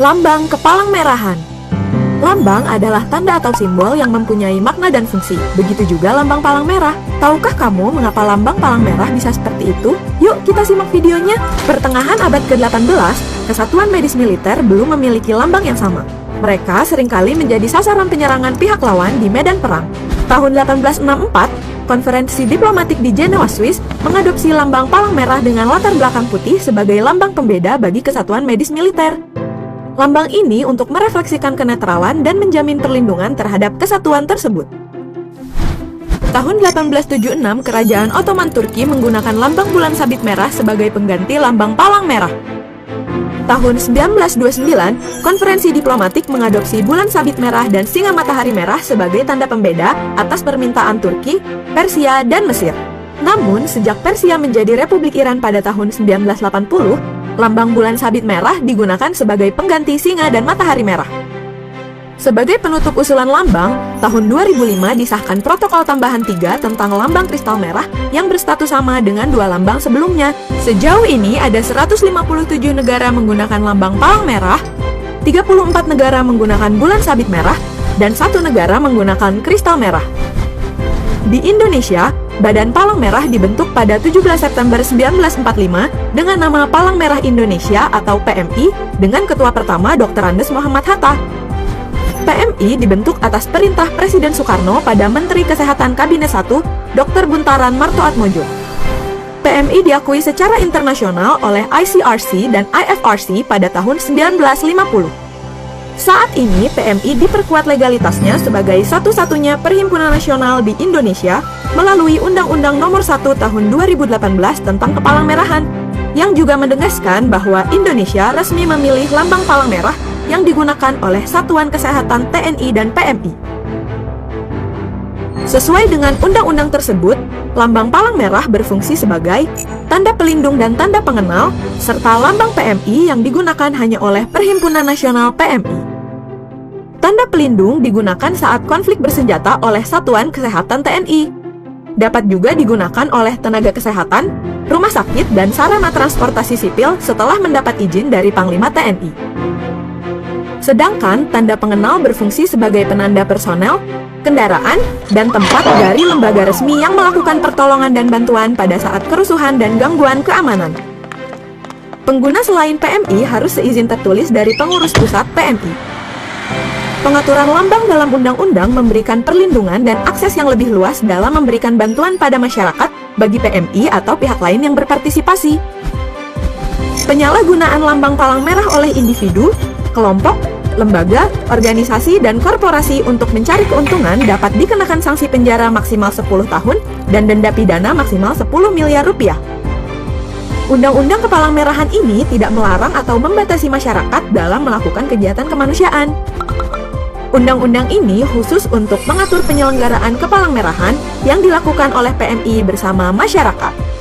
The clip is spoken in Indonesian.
Lambang Kepalang Merahan. Lambang adalah tanda atau simbol yang mempunyai makna dan fungsi. Begitu juga lambang palang merah. Tahukah kamu mengapa lambang palang merah bisa seperti itu? Yuk kita simak videonya. Pertengahan abad ke-18, Kesatuan Medis Militer belum memiliki lambang yang sama. Mereka seringkali menjadi sasaran penyerangan pihak lawan di medan perang. Tahun 1864, konferensi diplomatik di Jenewa, Swiss, mengadopsi lambang palang merah dengan latar belakang putih sebagai lambang pembeda bagi Kesatuan Medis Militer. Lambang ini untuk merefleksikan kenetralan dan menjamin perlindungan terhadap kesatuan tersebut. Tahun 1876, Kerajaan Ottoman Turki menggunakan lambang bulan sabit merah sebagai pengganti lambang palang merah. Tahun 1929, konferensi diplomatik mengadopsi bulan sabit merah dan singa matahari merah sebagai tanda pembeda atas permintaan Turki, Persia, dan Mesir. Namun, sejak Persia menjadi Republik Iran pada tahun 1980, lambang bulan sabit merah digunakan sebagai pengganti singa dan matahari merah. Sebagai penutup usulan lambang, tahun 2005 disahkan protokol tambahan 3 tentang lambang kristal merah yang berstatus sama dengan dua lambang sebelumnya. Sejauh ini ada 157 negara menggunakan lambang palang merah, 34 negara menggunakan bulan sabit merah, dan 1 negara menggunakan kristal merah. Di Indonesia, Badan Palang Merah dibentuk pada 17 September 1945 dengan nama Palang Merah Indonesia atau PMI dengan ketua pertama Dr. Andes Muhammad Hatta. PMI dibentuk atas perintah Presiden Soekarno pada Menteri Kesehatan Kabinet 1, Dr. Buntaran Martoatmojo. PMI diakui secara internasional oleh ICRC dan IFRC pada tahun 1950. Saat ini, PMI diperkuat legalitasnya sebagai satu-satunya perhimpunan nasional di Indonesia melalui Undang-Undang Nomor 1 Tahun 2018 tentang Kepalang Merahan, yang juga menegaskan bahwa Indonesia resmi memilih lambang palang merah yang digunakan oleh Satuan Kesehatan TNI dan PMI. Sesuai dengan undang-undang tersebut, lambang palang merah berfungsi sebagai tanda pelindung dan tanda pengenal, serta lambang PMI yang digunakan hanya oleh Perhimpunan Nasional PMI. Tanda pelindung digunakan saat konflik bersenjata oleh Satuan Kesehatan TNI. Dapat juga digunakan oleh tenaga kesehatan, rumah sakit, dan sarana transportasi sipil setelah mendapat izin dari Panglima TNI. Sedangkan tanda pengenal berfungsi sebagai penanda personel, kendaraan, dan tempat dari lembaga resmi yang melakukan pertolongan dan bantuan pada saat kerusuhan dan gangguan keamanan. Pengguna selain PMI harus seizin tertulis dari pengurus pusat PMI. Pengaturan lambang dalam undang-undang memberikan perlindungan dan akses yang lebih luas dalam memberikan bantuan pada masyarakat bagi PMI atau pihak lain yang berpartisipasi. Penyalahgunaan lambang palang merah oleh individu, kelompok, lembaga, organisasi, dan korporasi untuk mencari keuntungan dapat dikenakan sanksi penjara maksimal 10 tahun dan denda pidana maksimal 10 miliar rupiah. Undang-undang Kepalang Merahan ini tidak melarang atau membatasi masyarakat dalam melakukan kegiatan kemanusiaan. Undang-undang ini khusus untuk mengatur penyelenggaraan Kepalang Merahan yang dilakukan oleh PMI bersama masyarakat.